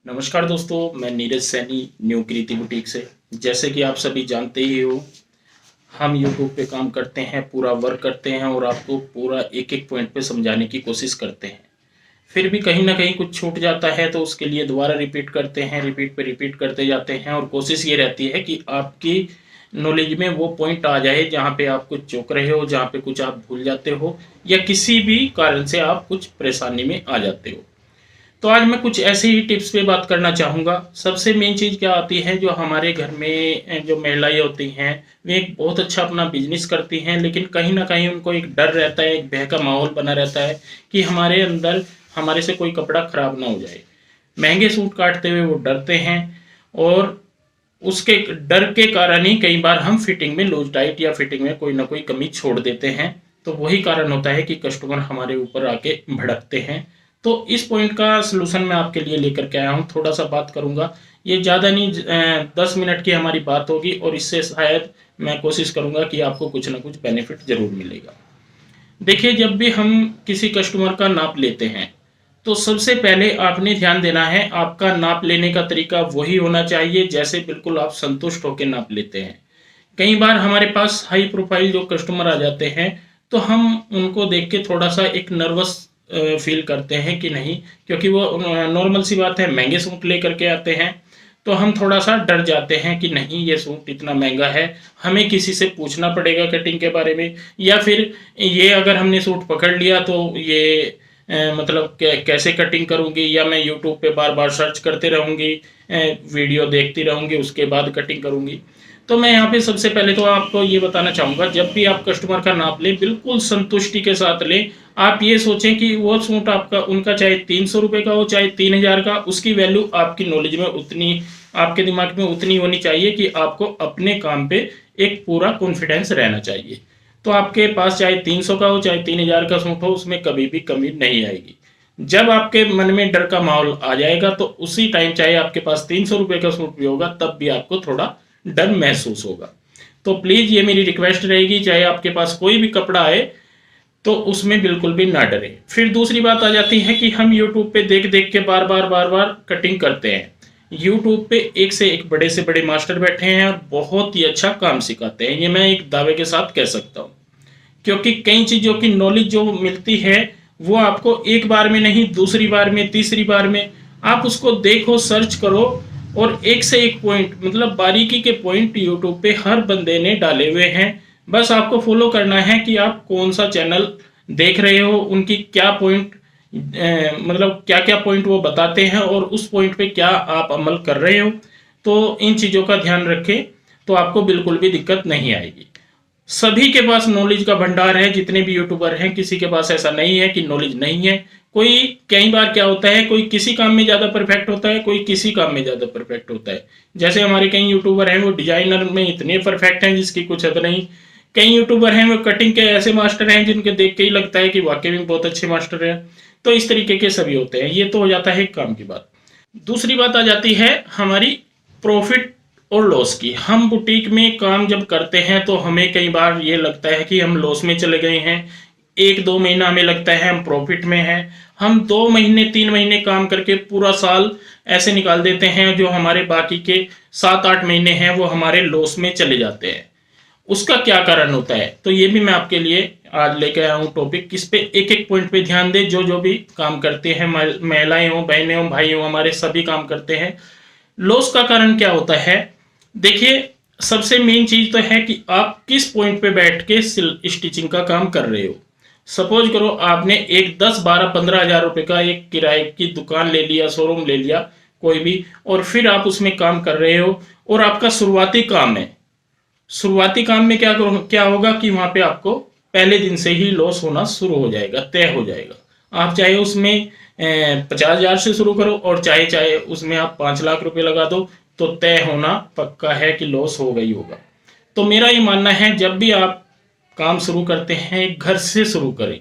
नमस्कार दोस्तों, मैं नीरज सैनी न्यू कृति बुटीक से। जैसे कि आप सभी जानते ही हो, हम यूट्यूब पे काम करते हैं, पूरा वर्क करते हैं और आपको पूरा एक एक पॉइंट पे समझाने की कोशिश करते हैं। फिर भी कहीं ना कहीं कुछ छूट जाता है तो उसके लिए दोबारा रिपीट करते हैं, रिपीट पे रिपीट करते जाते हैं और कोशिश ये रहती है कि आपकी नॉलेज में वो पॉइंट आ जाए जहाँ पे आप कुछ चूक रहे हो, जहाँ पे कुछ आप भूल जाते हो या किसी भी कारण से आप कुछ परेशानी में आ जाते हो। तो आज मैं कुछ ऐसे ही टिप्स पे बात करना चाहूँगा। सबसे मेन चीज़ क्या आती है, जो हमारे घर में जो महिलाएं होती हैं, वे एक बहुत अच्छा अपना बिजनेस करती हैं, लेकिन कहीं ना कहीं उनको एक डर रहता है, एक भय का माहौल बना रहता है कि हमारे अंदर हमारे से कोई कपड़ा खराब ना हो जाए। महंगे सूट काटते हुए वो डरते हैं और उसके डर के कारण ही कई बार हम फिटिंग में लूज टाइट या फिटिंग में कोई ना कोई कमी छोड़ देते हैं। तो वही कारण होता है कि कस्टमर हमारे ऊपर आके भड़कते हैं। तो इस पॉइंट का सलूशन मैं आपके लिए लेकर के आया हूँ, थोड़ा सा बात करूंगा। ये ज़्यादा नहीं, 10 मिनट की हमारी बात होगी और इससे शायद मैं कोशिश करूंगा कि आपको कुछ ना कुछ बेनिफिट जरूर मिलेगा। देखिए, जब भी हम किसी कस्टमर का नाप लेते हैं तो सबसे पहले आपने ध्यान देना है, आपका नाप लेने का तरीका वही होना चाहिए जैसे बिल्कुल आप संतुष्ट होकर नाप लेते हैं। कई बार हमारे पास हाई प्रोफाइल जो कस्टमर आ जाते हैं तो हम उनको देख के थोड़ा सा एक नर्वस फील करते हैं कि नहीं, क्योंकि वो नॉर्मल सी बात है, महंगे सूट लेकर के आते हैं। तो हम थोड़ा सा डर जाते हैं कि नहीं, ये सूट इतना महंगा है, हमें किसी से पूछना पड़ेगा कटिंग के बारे में, या फिर ये अगर हमने सूट पकड़ लिया तो ये मतलब कैसे कटिंग करूंगी, या मैं यूट्यूब पे बार बार सर्च करते रहूंगी, वीडियो देखती रहूंगी, उसके बाद कटिंग करूंगी। तो मैं यहाँ पे सबसे पहले तो आपको ये बताना चाहूँगा, जब भी आप कस्टमर का नाप लें बिल्कुल संतुष्टि के साथ लें। आप ये सोचें कि वो सूट आपका उनका चाहे 300 रुपये का हो, चाहे 3000 का, उसकी वैल्यू आपकी नॉलेज में उतनी, आपके दिमाग में उतनी होनी चाहिए कि आपको अपने काम पे एक पूरा कॉन्फिडेंस रहना चाहिए। तो आपके पास चाहे 300 का हो, चाहे 3000 का सूट हो, उसमें कभी भी कमी नहीं आएगी। जब आपके मन में डर का माहौल आ जाएगा तो उसी टाइम, चाहे आपके पास 300 रुपये का सूट भी होगा, तब भी आपको थोड़ा डर महसूस होगा। तो प्लीज ये मेरी रिक्वेस्ट रहेगी, चाहे आपके पास कोई भी कपड़ा आए तो उसमें बिल्कुल भी ना डरे। फिर दूसरी बात आ जाती है कि हम यूट्यूब पे देख देख के बार बार कटिंग करते हैं। यूट्यूब पे एक से एक बड़े से बड़े मास्टर बैठे हैं और बहुत ही अच्छा काम सिखाते हैं, ये मैं एक दावे के साथ कह सकता हूँ। क्योंकि कई चीज़ों की नॉलेज जो मिलती है वो आपको एक बार में नहीं, दूसरी बार में, तीसरी बार में आप उसको देखो, सर्च करो, और एक से एक पॉइंट, मतलब बारीकी के पॉइंट यूट्यूब पे हर बंदे ने डाले हुए हैं। बस आपको फॉलो करना है कि आप कौन सा चैनल देख रहे हो, उनकी क्या पॉइंट, मतलब क्या क्या पॉइंट वो बताते हैं और उस पॉइंट पे क्या आप अमल कर रहे हो। तो इन चीज़ों का ध्यान रखें तो आपको बिल्कुल भी दिक्कत नहीं आएगी। सभी के पास नॉलेज का भंडार है, जितने भी यूट्यूबर हैं किसी के पास ऐसा नहीं है कि नॉलेज नहीं है। कोई, कई बार क्या होता है, कोई किसी काम में ज़्यादा परफेक्ट होता है, कोई किसी काम में ज़्यादा परफेक्ट होता है। जैसे हमारे कई यूट्यूबर हैं वो डिजाइनर में इतने परफेक्ट हैं जिसकी कुछ हद नहीं। कई यूट्यूबर हैं वो कटिंग के ऐसे मास्टर हैं जिनके देख के ही लगता है कि वाकई में बहुत अच्छे मास्टर हैं। तो इस तरीके के सभी होते हैं। ये तो हो जाता है एक काम की बात। दूसरी बात आ जाती है हमारी प्रॉफिट और लॉस की। हम बुटीक में काम जब करते हैं तो हमें कई बार ये लगता है कि हम लॉस में चले गए हैं। एक दो महीना हमें लगता है हम प्रॉफिट में हैं। हम 2 महीने 3 महीने काम करके पूरा साल ऐसे निकाल देते हैं, जो हमारे बाकी के 7 8 महीने हैं वो हमारे लॉस में चले जाते हैं। उसका क्या कारण होता है, तो ये भी मैं आपके लिए आज लेके आया हूँ टॉपिक। इस पे एक एक पॉइंट पे ध्यान दे। जो जो भी काम करते हैं, महिलाएं हो, बहनें हो, भाई हो, हमारे सभी काम करते हैं। लॉस का कारण क्या होता है, देखिए, सबसे मेन चीज तो है कि आप किस पॉइंट पे बैठ के स्टिचिंग का काम कर रहे हो। सपोज करो आपने एक 10 12 15 हजार रुपए का एक किराए की दुकान ले लिया, शोरूम ले लिया कोई भी, और फिर आप उसमें काम कर रहे हो और आपका शुरुआती काम है। शुरुआती काम में क्या क्या होगा कि वहां पे आपको पहले दिन से ही लॉस होना शुरू हो जाएगा, तय हो जाएगा। आप चाहे उसमें 50 हजार से शुरू करो और चाहे चाहे उसमें आप 5 लाख रुपए लगा दो, तो तय होना पक्का है कि लॉस होगा ही होगा। तो मेरा ये मानना है, जब भी आप काम शुरू करते हैं घर से शुरू करें,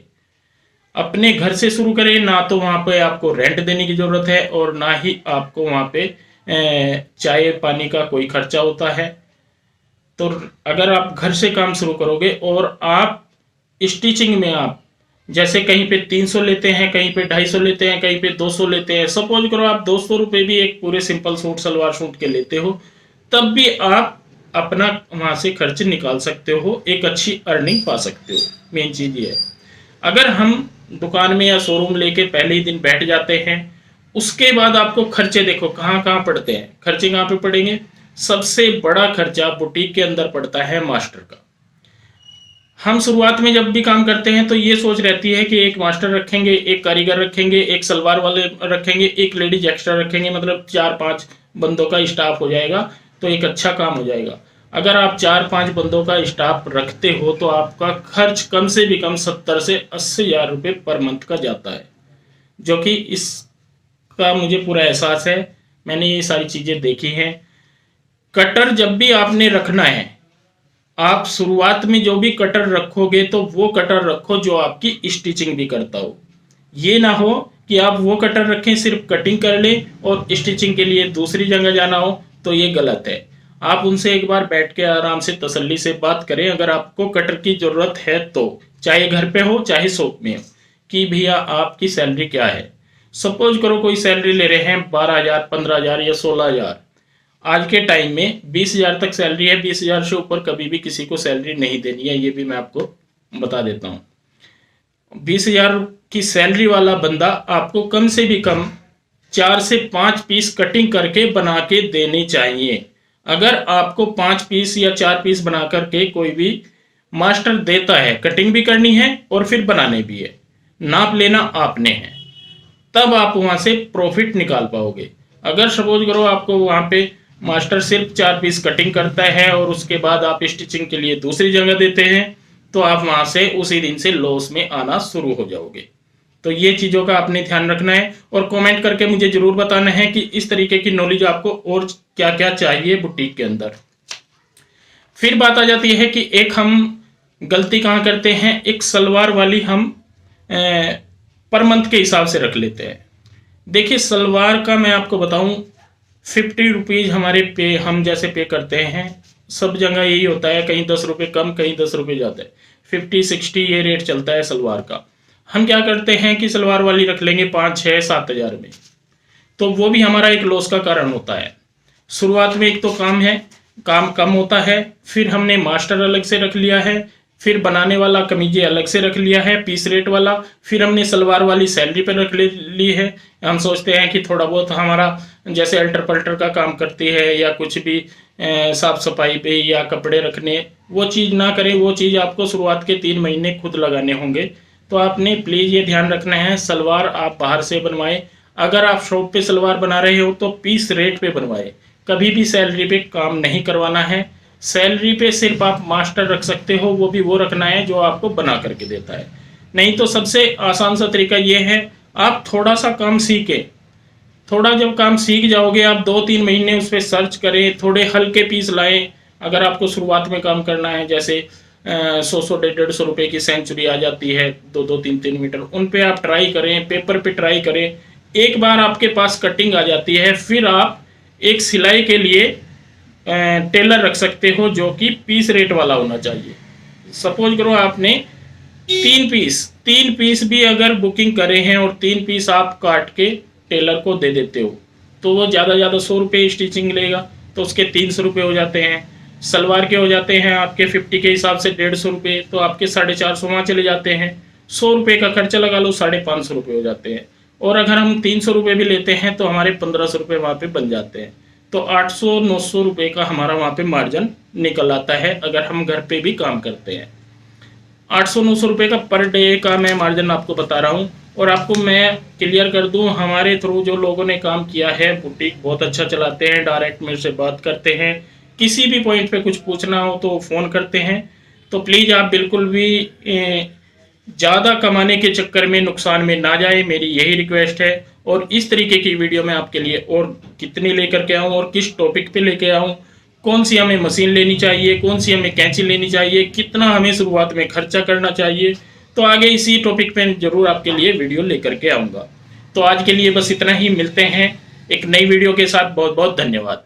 अपने घर से शुरू करें। ना तो वहां पे आपको रेंट देने की जरूरत है और ना ही आपको वहां पे चाय पानी का कोई खर्चा होता है। तो अगर आप घर से काम शुरू करोगे और आप स्टिचिंग में आप जैसे कहीं पे 300 लेते हैं, कहीं पे 250 लेते हैं, कहीं पे 200 लेते हैं। सपोज करो आप 200 रुपये भी एक पूरे सिंपल सूट सलवार सूट के लेते हो, तब भी आप अपना वहाँ से खर्च निकाल सकते हो, एक अच्छी अर्निंग पा सकते हो। मेन चीज़ ये है, अगर हम दुकान में या शोरूम लेके पहले ही दिन बैठ जाते हैं, उसके बाद आपको खर्चे देखो कहाँ कहाँ पड़ते हैं। खर्चे कहाँ पे पड़ेंगे? सबसे बड़ा खर्चा बुटीक के अंदर पड़ता है मास्टर का। हम शुरुआत में जब भी काम करते हैं तो ये सोच रहती है कि एक मास्टर रखेंगे, एक कारीगर रखेंगे, एक सलवार वाले रखेंगे, एक लेडीज एक्स्ट्रा रखेंगे, मतलब 4-5 बंदों का स्टाफ हो जाएगा तो एक अच्छा काम हो जाएगा। अगर आप 4-5 बंदों का स्टाफ रखते हो तो आपका खर्च कम से भी कम 70 से 80 हज़ार रुपये पर मंथ का जाता है, जो कि इसका मुझे पूरा एहसास है। मैंने ये सारी चीज़ें देखी हैं। कटर जब भी आपने रखना है, आप शुरुआत में जो भी कटर रखोगे तो वो कटर रखो जो आपकी स्टिचिंग भी करता हो। ये ना हो कि आप वो कटर रखें सिर्फ कटिंग कर ले और स्टिचिंग के लिए दूसरी जगह जाना हो, तो ये गलत है। आप उनसे एक बार बैठ के आराम से तसल्ली से बात करें, अगर आपको कटर की ज़रूरत है तो, चाहे घर पे हो चाहे शॉप में हो, कि भैया आपकी सैलरी क्या है। सपोज करो कोई सैलरी ले रहे हैं 12,000, 15,000 या 16,000। आज के टाइम में 20,000 तक सैलरी है, 20,000 से ऊपर कभी भी किसी को सैलरी नहीं देनी है, ये भी मैं आपको बता देता हूँ। 20,000 की सैलरी वाला बंदा आपको कम से भी कम 4 से 5 पीस कटिंग करके बना के देनी चाहिए। अगर आपको 5 पीस या 4 पीस बना करके कोई भी मास्टर देता है, कटिंग भी करनी है और फिर बनाने भी है, नाप लेना आपने है, तब आप वहाँ से प्रॉफिट निकाल पाओगे। अगर सपोज करो आपको वहाँ पे मास्टर सिर्फ 4 पीस कटिंग करता है और उसके बाद आप स्टिचिंग के लिए दूसरी जगह देते हैं, तो आप वहाँ से उसी दिन से लॉस में आना शुरू हो जाओगे। तो ये चीज़ों का आपने ध्यान रखना है और कमेंट करके मुझे ज़रूर बताना है कि इस तरीके की नॉलेज आपको और क्या क्या चाहिए बुटीक के अंदर। फिर बात आ जाती है कि एक हम गलती कहाँ करते हैं, एक सलवार वाली हम पर मंथ के हिसाब से रख लेते हैं। देखिए सलवार का मैं आपको बताऊं, 50 रुपीज़ हमारे पे हम जैसे पे करते हैं, सब जगह यही होता है, कहीं 10 रुपये कम, कहीं 10 रुपये ज़्यादा है, 50-60 ये रेट चलता है सलवार का। हम क्या करते हैं कि सलवार वाली रख लेंगे 5-6-7 हज़ार में, तो वो भी हमारा एक लॉस का कारण होता है। शुरुआत में एक तो काम कम होता है, फिर हमने मास्टर अलग से रख लिया है, फिर बनाने वाला कमीजें अलग से रख लिया है पीस रेट वाला, फिर हमने सलवार वाली सैलरी पर रख ली है। हम सोचते हैं कि थोड़ा बहुत हमारा जैसे अल्टर पल्टर का काम करती है या कुछ भी साफ सफाई पे या कपड़े रखने, वो चीज़ ना करें। वो चीज़ आपको शुरुआत के 3 महीने खुद लगाने होंगे। तो आपने प्लीज़ ये ध्यान रखना है, सलवार आप बाहर से बनवाएं। अगर आप शॉप पे सलवार बना रहे हो तो पीस रेट पे बनवाएं, कभी भी सैलरी पे काम नहीं करवाना है। सैलरी पे सिर्फ आप मास्टर रख सकते हो, वो भी वो रखना है जो आपको बना करके देता है। नहीं तो सबसे आसान सा तरीका ये है, आप थोड़ा सा काम सीखें। थोड़ा जब काम सीख जाओगे आप 2-3 महीने उस पर सर्च करें, थोड़े हल्के पीस लाएं। अगर आपको शुरुआत में काम करना है, जैसे 100-150 रुपये की सेंचुरी आ जाती है 2-3 मीटर, उन पे आप ट्राई करें, पेपर पे ट्राई करें। एक बार आपके पास कटिंग आ जाती है, फिर आप एक सिलाई के लिए टेलर रख सकते हो जो कि पीस रेट वाला होना चाहिए। सपोज करो आपने 3 पीस भी अगर बुकिंग करे हैं और 3 पीस आप काट के टेलर को दे देते हो, तो वो ज़्यादा 100 रुपये स्टिचिंग लेगा, तो उसके 300 रुपये हो जाते हैं। सलवार के हो जाते हैं आपके 50 के हिसाब से 150 रुपये, तो आपके 450 वहाँ चले जाते हैं। 100 रुपये का खर्चा लगा लो, 550 रुपये हो जाते हैं। और अगर हम 300 रुपये भी लेते हैं तो हमारे 1500 रुपये वहाँ पे बन जाते हैं। तो 800-900 रुपये का हमारा वहाँ पे मार्जिन निकल आता है अगर हम घर पे भी काम करते हैं। 800-900 रुपये का पर डे का मैं मार्जिन आपको बता रहा हूँ। और आपको मैं क्लियर कर दूँ, हमारे थ्रू जो लोगों ने काम किया है, बुटीक बहुत अच्छा चलाते हैं, डायरेक्ट मेरे से बात करते हैं, किसी भी पॉइंट पे कुछ पूछना हो तो फ़ोन करते हैं। तो प्लीज़ आप बिल्कुल भी ज़्यादा कमाने के चक्कर में नुकसान में ना जाए, मेरी यही रिक्वेस्ट है। और इस तरीके की वीडियो मैं आपके लिए और कितनी लेकर के आऊँ और किस टॉपिक पे लेके आऊँ, कौन सी हमें मशीन लेनी चाहिए, कौन सी हमें कैंची लेनी चाहिए, कितना हमें शुरुआत में खर्चा करना चाहिए, तो आगे इसी टॉपिक पे ज़रूर आपके लिए वीडियो लेकर के आऊँगा। तो आज के लिए बस इतना ही, मिलते हैं एक नई वीडियो के साथ। बहुत बहुत धन्यवाद।